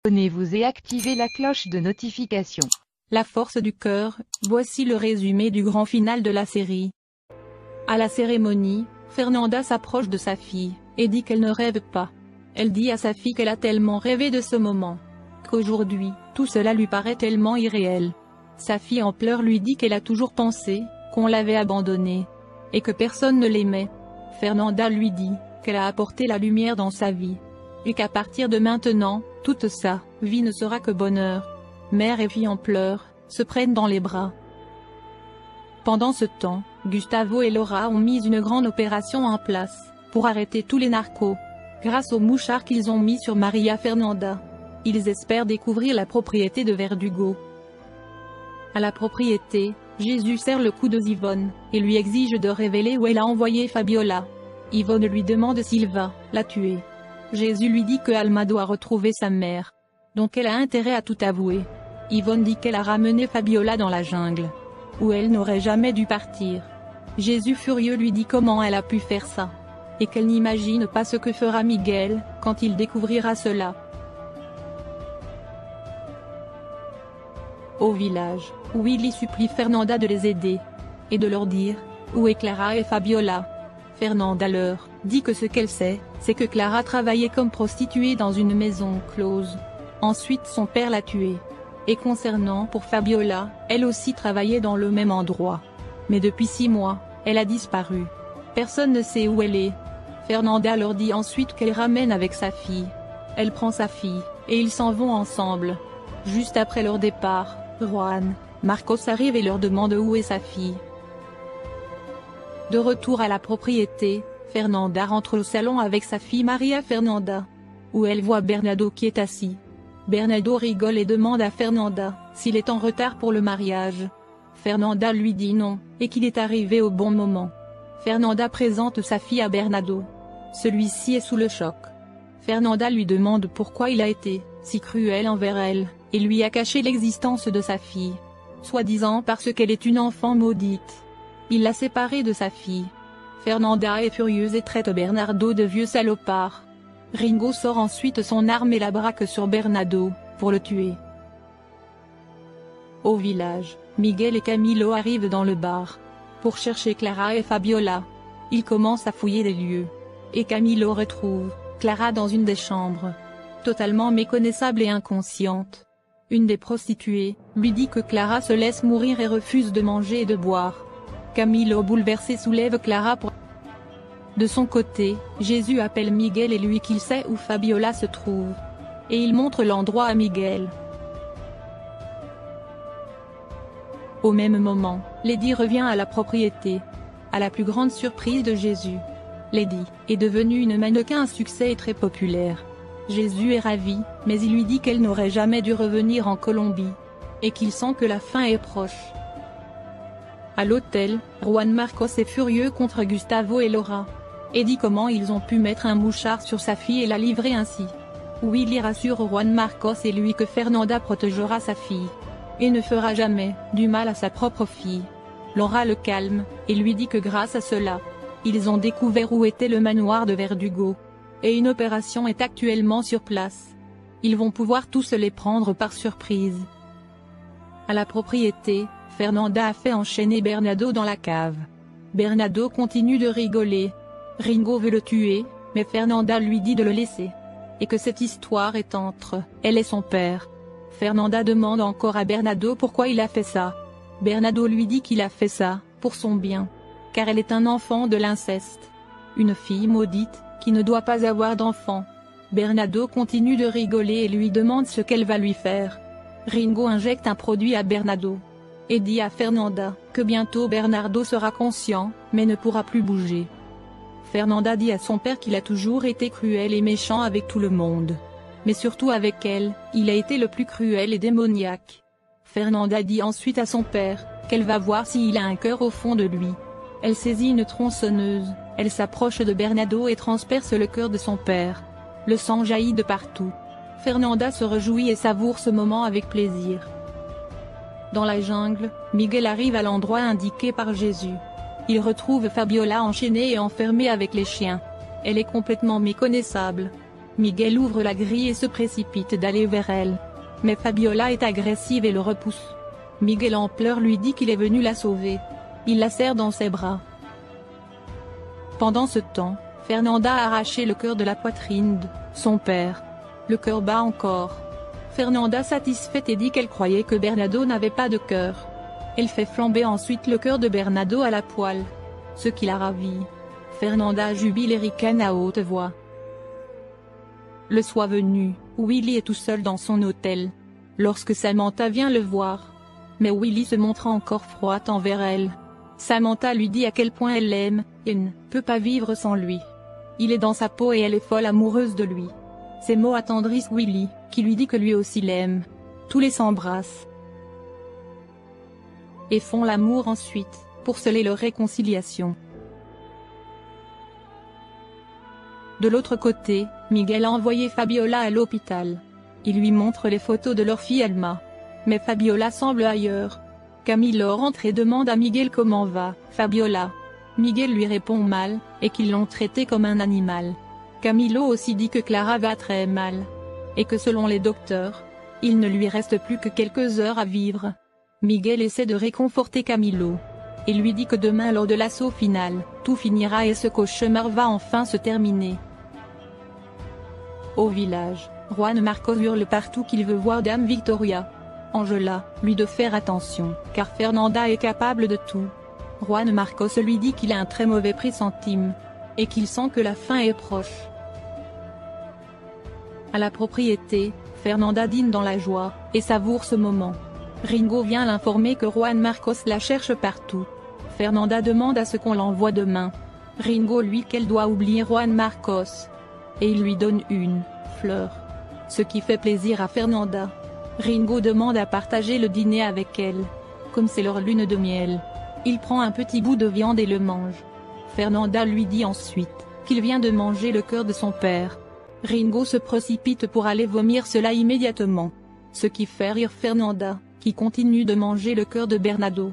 Abonnez-vous et activez la cloche de notification. La force du cœur, voici le résumé du grand final de la série. À la cérémonie, Fernanda s'approche de sa fille, et dit qu'elle ne rêve pas. Elle dit à sa fille qu'elle a tellement rêvé de ce moment, qu'aujourd'hui, tout cela lui paraît tellement irréel. Sa fille en pleurs lui dit qu'elle a toujours pensé, qu'on l'avait abandonnée, et que personne ne l'aimait. Fernanda lui dit, qu'elle a apporté la lumière dans sa vie, et qu'à partir de maintenant, toute sa vie ne sera que bonheur. Mère et fille en pleurs, se prennent dans les bras. Pendant ce temps, Gustavo et Laura ont mis une grande opération en place, pour arrêter tous les narcos. Grâce aux mouchards qu'ils ont mis sur Maria Fernanda, ils espèrent découvrir la propriété de Verdugo. À la propriété, Jésus serre le cou de Yvonne, et lui exige de révéler où elle a envoyé Fabiola. Yvonne lui demande s'il va la tuer. Jésus lui dit que Alma doit retrouver sa mère, donc elle a intérêt à tout avouer. Yvonne dit qu'elle a ramené Fabiola dans la jungle, où elle n'aurait jamais dû partir. Jésus furieux lui dit comment elle a pu faire ça, et qu'elle n'imagine pas ce que fera Miguel, quand il découvrira cela. Au village, Willy supplie Fernanda de les aider, et de leur dire où est Clara et Fabiola. Fernanda leur dit que ce qu'elle sait, c'est que Clara travaillait comme prostituée dans une maison close. Ensuite son père l'a tuée. Et concernant pour Fabiola, elle aussi travaillait dans le même endroit. Mais depuis 6 mois, elle a disparu. Personne ne sait où elle est. Fernanda leur dit ensuite qu'elle ramène avec sa fille. Elle prend sa fille, et ils s'en vont ensemble. Juste après leur départ, Juan Marcos arrive et leur demande où est sa fille. De retour à la propriété, Fernanda rentre au salon avec sa fille Maria Fernanda, où elle voit Bernardo qui est assis. Bernardo rigole et demande à Fernanda s'il est en retard pour le mariage. Fernanda lui dit non, et qu'il est arrivé au bon moment. Fernanda présente sa fille à Bernardo. Celui-ci est sous le choc. Fernanda lui demande pourquoi il a été si cruel envers elle, et lui a caché l'existence de sa fille, soi-disant parce qu'elle est une enfant maudite. Il l'a séparée de sa fille. Fernanda est furieuse et traite Bernardo de vieux salopard. Ringo sort ensuite son arme et la braque sur Bernardo, pour le tuer. Au village, Miguel et Camilo arrivent dans le bar, pour chercher Clara et Fabiola. Ils commencent à fouiller les lieux, et Camilo retrouve Clara dans une des chambres, totalement méconnaissable et inconsciente. Une des prostituées lui dit que Clara se laisse mourir et refuse de manger et de boire. Camilo bouleversé soulève Clara pour... De son côté, Jésus appelle Miguel et lui qu'il sait où Fabiola se trouve. Et il montre l'endroit à Miguel. Au même moment, Lady revient à la propriété. À la plus grande surprise de Jésus, Lady est devenue une mannequin à succès et très populaire. Jésus est ravi, mais il lui dit qu'elle n'aurait jamais dû revenir en Colombie, et qu'il sent que la fin est proche. À l'hôtel, Juan Marcos est furieux contre Gustavo et Laura, et dit comment ils ont pu mettre un mouchard sur sa fille et la livrer ainsi. Willy rassure Juan Marcos et lui que Fernanda protégera sa fille, et ne fera jamais du mal à sa propre fille. Laura le calme, et lui dit que grâce à cela, ils ont découvert où était le manoir de Verdugo, et une opération est actuellement sur place. Ils vont pouvoir tous les prendre par surprise. À la propriété, Fernanda a fait enchaîner Bernardo dans la cave. Bernardo continue de rigoler. Ringo veut le tuer, mais Fernanda lui dit de le laisser, et que cette histoire est entre elle et son père. Fernanda demande encore à Bernardo pourquoi il a fait ça. Bernardo lui dit qu'il a fait ça pour son bien, car elle est un enfant de l'inceste, une fille maudite qui ne doit pas avoir d'enfant. Bernardo continue de rigoler et lui demande ce qu'elle va lui faire. Ringo injecte un produit à Bernardo, et dit à Fernanda que bientôt Bernardo sera conscient, mais ne pourra plus bouger. Fernanda dit à son père qu'il a toujours été cruel et méchant avec tout le monde. Mais surtout avec elle, il a été le plus cruel et démoniaque. Fernanda dit ensuite à son père qu'elle va voir s'il a un cœur au fond de lui. Elle saisit une tronçonneuse, elle s'approche de Bernardo et transperce le cœur de son père. Le sang jaillit de partout. Fernanda se réjouit et savoure ce moment avec plaisir. Dans la jungle, Miguel arrive à l'endroit indiqué par Jésus. Il retrouve Fabiola enchaînée et enfermée avec les chiens. Elle est complètement méconnaissable. Miguel ouvre la grille et se précipite d'aller vers elle. Mais Fabiola est agressive et le repousse. Miguel en pleurs lui dit qu'il est venu la sauver. Il la serre dans ses bras. Pendant ce temps, Fernanda a arraché le cœur de la poitrine de son père. Le cœur bat encore. Fernanda satisfaite et dit qu'elle croyait que Bernardo n'avait pas de cœur. Elle fait flamber ensuite le cœur de Bernardo à la poêle. Ce qui la ravit. Fernanda jubile et ricane à haute voix. Le soir venu, Willy est tout seul dans son hôtel. Lorsque Samantha vient le voir. Mais Willy se montre encore froid envers elle. Samantha lui dit à quel point elle l'aime, et ne peut pas vivre sans lui. Il est dans sa peau et elle est folle amoureuse de lui. Ces mots attendrissent Willy, qui lui dit que lui aussi l'aime. Tous les s'embrassent. Et font l'amour ensuite, pour sceller leur réconciliation. De l'autre côté, Miguel a envoyé Fabiola à l'hôpital. Il lui montre les photos de leur fille Alma. Mais Fabiola semble ailleurs. Camilo rentre et demande à Miguel comment va Fabiola. Miguel lui répond mal, et qu'ils l'ont traité comme un animal. Camilo aussi dit que Clara va très mal. Et que selon les docteurs, il ne lui reste plus que quelques heures à vivre. Miguel essaie de réconforter Camilo. Et lui dit que demain lors de l'assaut final, tout finira et ce cauchemar va enfin se terminer. Au village, Juan Marcos hurle partout qu'il veut voir Dame Victoria. Angela, lui de faire attention, car Fernanda est capable de tout. Juan Marcos lui dit qu'il a un très mauvais pressentiment. Et qu'il sent que la fin est proche. À la propriété, Fernanda dîne dans la joie, et savoure ce moment. Ringo vient l'informer que Juan Marcos la cherche partout. Fernanda demande à ce qu'on l'envoie demain. Ringo lui qu'elle doit oublier Juan Marcos. Et il lui donne une fleur. Ce qui fait plaisir à Fernanda. Ringo demande à partager le dîner avec elle. Comme c'est leur lune de miel. Il prend un petit bout de viande et le mange. Fernanda lui dit ensuite qu'il vient de manger le cœur de son père. Ringo se précipite pour aller vomir cela immédiatement. Ce qui fait rire Fernanda, qui continue de manger le cœur de Bernardo.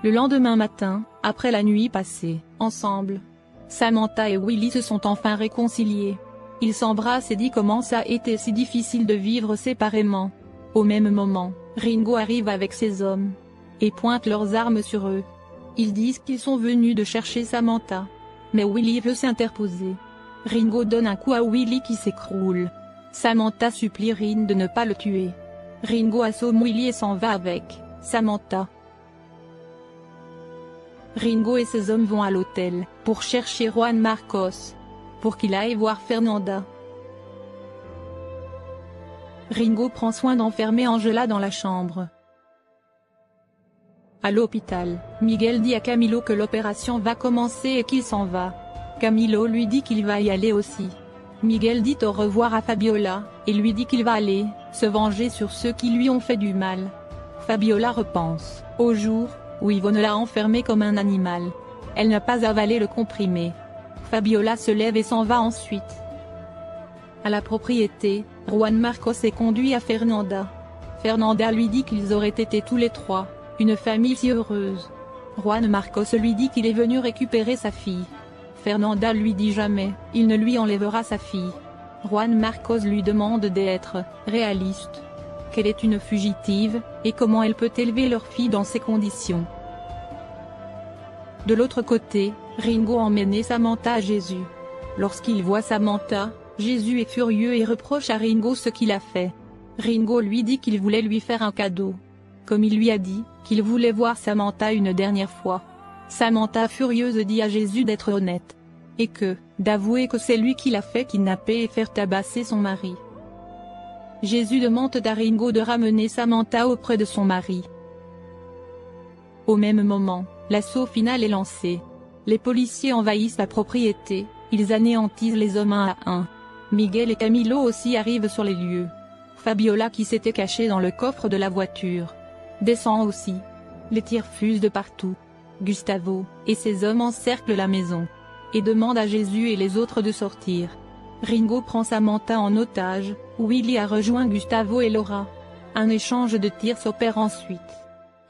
Le lendemain matin, après la nuit passée ensemble, Samantha et Willy se sont enfin réconciliés. Ils s'embrassent et disent comment ça a été si difficile de vivre séparément. Au même moment, Ringo arrive avec ses hommes. Et pointe leurs armes sur eux. Ils disent qu'ils sont venus de chercher Samantha. Mais Willy veut s'interposer. Ringo donne un coup à Willy qui s'écroule. Samantha supplie Rin de ne pas le tuer. Ringo assomme Willy et s'en va avec Samantha. Ringo et ses hommes vont à l'hôtel, pour chercher Juan Marcos. Pour qu'il aille voir Fernanda. Ringo prend soin d'enfermer Angela dans la chambre. À l'hôpital, Miguel dit à Camilo que l'opération va commencer et qu'il s'en va. Camilo lui dit qu'il va y aller aussi. Miguel dit au revoir à Fabiola, et lui dit qu'il va aller se venger sur ceux qui lui ont fait du mal. Fabiola repense au jour où Yvonne l'a enfermée comme un animal. Elle n'a pas avalé le comprimé. Fabiola se lève et s'en va ensuite. À la propriété, Juan Marcos est conduit à Fernanda. Fernanda lui dit qu'ils auraient été tous les trois une famille si heureuse. Juan Marcos lui dit qu'il est venu récupérer sa fille. Fernanda lui dit jamais, il ne lui enlèvera sa fille. Juan Marcos lui demande d'être réaliste. Qu'elle est une fugitive, et comment elle peut élever leur fille dans ces conditions. De l'autre côté, Ringo emmène Samantha à Jésus. Lorsqu'il voit Samantha, Jésus est furieux et reproche à Ringo ce qu'il a fait. Ringo lui dit qu'il voulait lui faire un cadeau. Comme il lui a dit, qu'il voulait voir Samantha une dernière fois. Samantha furieuse dit à Jésus d'être honnête. Et d'avouer que c'est lui qui l'a fait kidnapper et faire tabasser son mari. Jésus demande à Ringo de ramener Samantha auprès de son mari. Au même moment, l'assaut final est lancé. Les policiers envahissent la propriété, ils anéantissent les hommes un à un. Miguel et Camilo aussi arrivent sur les lieux. Fabiola qui s'était cachée dans le coffre de la voiture descend aussi. Les tirs fusent de partout. Gustavo et ses hommes encerclent la maison et demandent à Jésus et les autres de sortir. Ringo prend Samantha en otage, Willy a rejoint Gustavo et Laura. Un échange de tirs s'opère ensuite.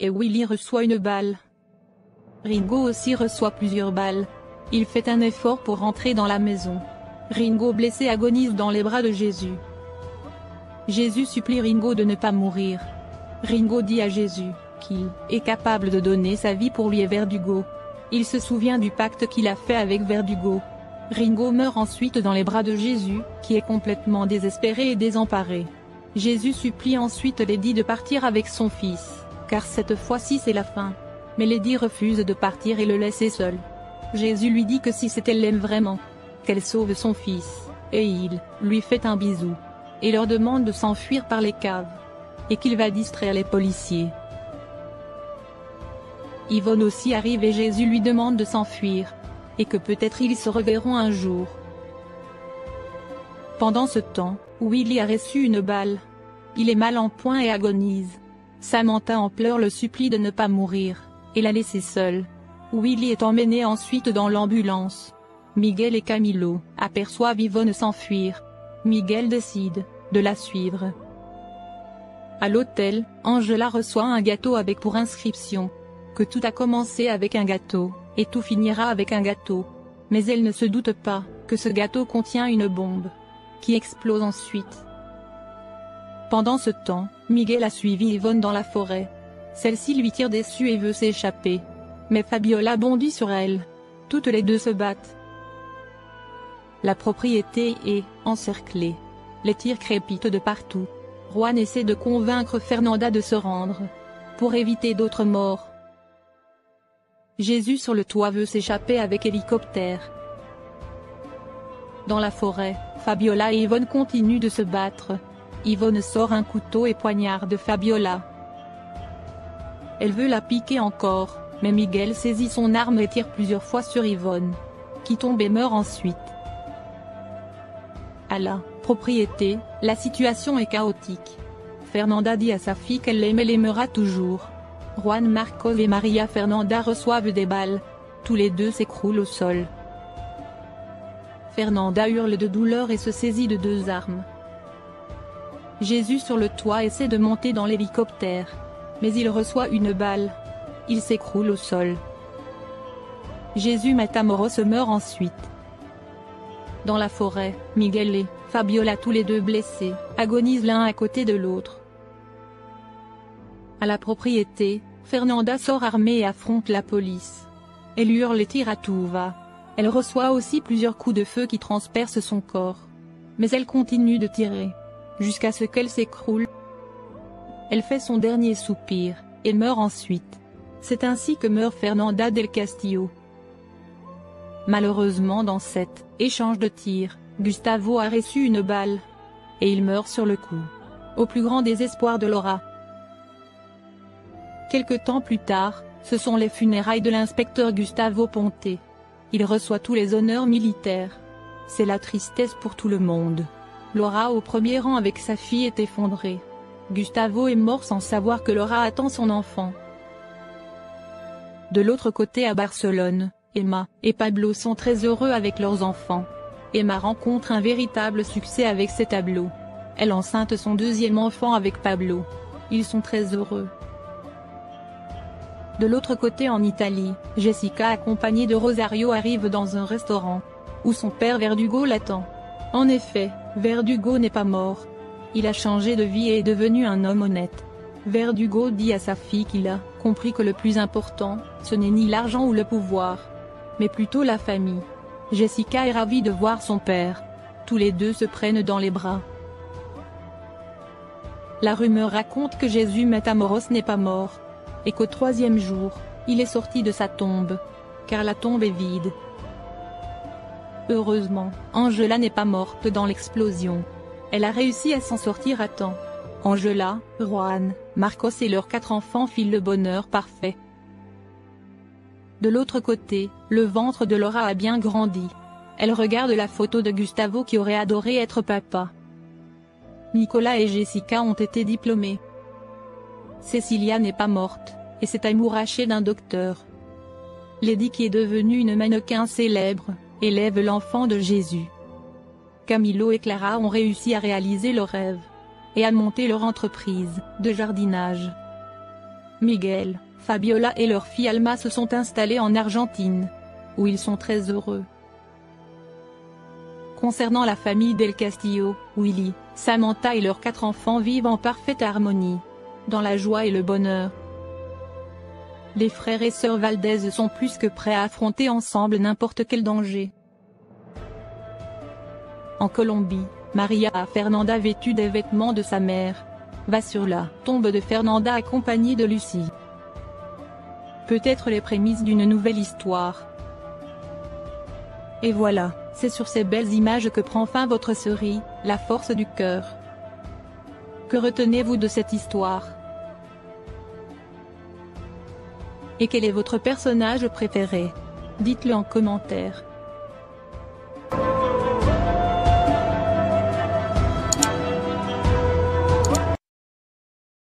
Et Willy reçoit une balle. Ringo aussi reçoit plusieurs balles. Il fait un effort pour rentrer dans la maison. Ringo blessé agonise dans les bras de Jésus. Jésus supplie Ringo de ne pas mourir. Ringo dit à Jésus qu'il est capable de donner sa vie pour lui et Verdugo. Il se souvient du pacte qu'il a fait avec Verdugo. Ringo meurt ensuite dans les bras de Jésus, qui est complètement désespéré et désemparé. Jésus supplie ensuite Lady de partir avec son fils, car cette fois-ci c'est la fin. Mais Lady refuse de partir et le laisser seul. Jésus lui dit que si c'est elle l'aime vraiment, qu'elle sauve son fils, et il lui fait un bisou, et leur demande de s'enfuir par les caves, et qu'il va distraire les policiers. Yvonne aussi arrive et Jésus lui demande de s'enfuir, et que peut-être ils se reverront un jour. Pendant ce temps, Willy a reçu une balle. Il est mal en point et agonise. Samantha en pleurs le supplie de ne pas mourir, et la laisser seule. Willy est emmené ensuite dans l'ambulance. Miguel et Camilo aperçoivent Yvonne s'enfuir. Miguel décide de la suivre. À l'hôtel, Angela reçoit un gâteau avec pour inscription que tout a commencé avec un gâteau, et tout finira avec un gâteau. Mais elle ne se doute pas que ce gâteau contient une bombe, qui explose ensuite. Pendant ce temps, Miguel a suivi Yvonne dans la forêt. Celle-ci lui tire dessus et veut s'échapper. Mais Fabiola bondit sur elle. Toutes les deux se battent. La propriété est encerclée. Les tirs crépitent de partout. Juan essaie de convaincre Fernanda de se rendre, pour éviter d'autres morts. Jésus sur le toit veut s'échapper avec hélicoptère. Dans la forêt, Fabiola et Yvonne continuent de se battre. Yvonne sort un couteau et poignarde Fabiola. Elle veut la piquer encore, mais Miguel saisit son arme et tire plusieurs fois sur Yvonne, qui tombe et meurt ensuite. À la propriété, la situation est chaotique. Fernanda dit à sa fille qu'elle l'aime et l'aimera toujours. Juan Marcos et Maria Fernanda reçoivent des balles. Tous les deux s'écroulent au sol. Fernanda hurle de douleur et se saisit de deux armes. Jésus sur le toit essaie de monter dans l'hélicoptère, mais il reçoit une balle. Il s'écroule au sol. Jésus Matamoros meurt ensuite. Dans la forêt, Miguel et Fabiola tous les deux blessés, agonisent l'un à côté de l'autre. À la propriété, Fernanda sort armée et affronte la police. Elle hurle et tire à tout va. Elle reçoit aussi plusieurs coups de feu qui transpercent son corps. Mais elle continue de tirer, jusqu'à ce qu'elle s'écroule. Elle fait son dernier soupir, et meurt ensuite. C'est ainsi que meurt Fernanda del Castillo. Malheureusement dans cet échange de tirs, Gustavo a reçu une balle. Et il meurt sur le coup. Au plus grand désespoir de Laura. Quelque temps plus tard, ce sont les funérailles de l'inspecteur Gustavo Ponte. Il reçoit tous les honneurs militaires. C'est la tristesse pour tout le monde. Laura au premier rang avec sa fille est effondrée. Gustavo est mort sans savoir que Laura attend son enfant. De l'autre côté à Barcelone, Emma et Pablo sont très heureux avec leurs enfants. Emma rencontre un véritable succès avec ses tableaux. Elle enceinte son deuxième enfant avec Pablo. Ils sont très heureux. De l'autre côté en Italie, Jessica accompagnée de Rosario arrive dans un restaurant, où son père Verdugo l'attend. En effet, Verdugo n'est pas mort. Il a changé de vie et est devenu un homme honnête. Verdugo dit à sa fille qu'il a compris que le plus important, ce n'est ni l'argent ou le pouvoir, mais plutôt la famille. Jessica est ravie de voir son père. Tous les deux se prennent dans les bras. La rumeur raconte que Jésus Matamoros n'est pas mort, et qu'au troisième jour, il est sorti de sa tombe, car la tombe est vide. Heureusement, Angela n'est pas morte dans l'explosion. Elle a réussi à s'en sortir à temps. Angela, Juan, Marcos et leurs 4 enfants filent le bonheur parfait. De l'autre côté, le ventre de Laura a bien grandi. Elle regarde la photo de Gustavo qui aurait adoré être papa. Nicolas et Jessica ont été diplômés. Cecilia n'est pas morte, et s'est amourachée d'un docteur. Lady qui est devenue une mannequin célèbre, élève l'enfant de Jésus. Camilo et Clara ont réussi à réaliser leur rêve, et à monter leur entreprise de jardinage. Miguel, Fabiola et leur fille Alma se sont installés en Argentine, où ils sont très heureux. Concernant la famille Del Castillo, Willy, Samantha et leurs 4 enfants vivent en parfaite harmonie, dans la joie et le bonheur. Les frères et sœurs Valdez sont plus que prêts à affronter ensemble n'importe quel danger. En Colombie, Maria Fernanda, vêtue des vêtements de sa mère, va sur la tombe de Fernanda accompagnée de Lucie. Peut-être les prémices d'une nouvelle histoire. Et voilà, c'est sur ces belles images que prend fin votre série, La force du cœur. Que retenez-vous de cette histoire? Et quel est votre personnage préféré? Dites-le en commentaire.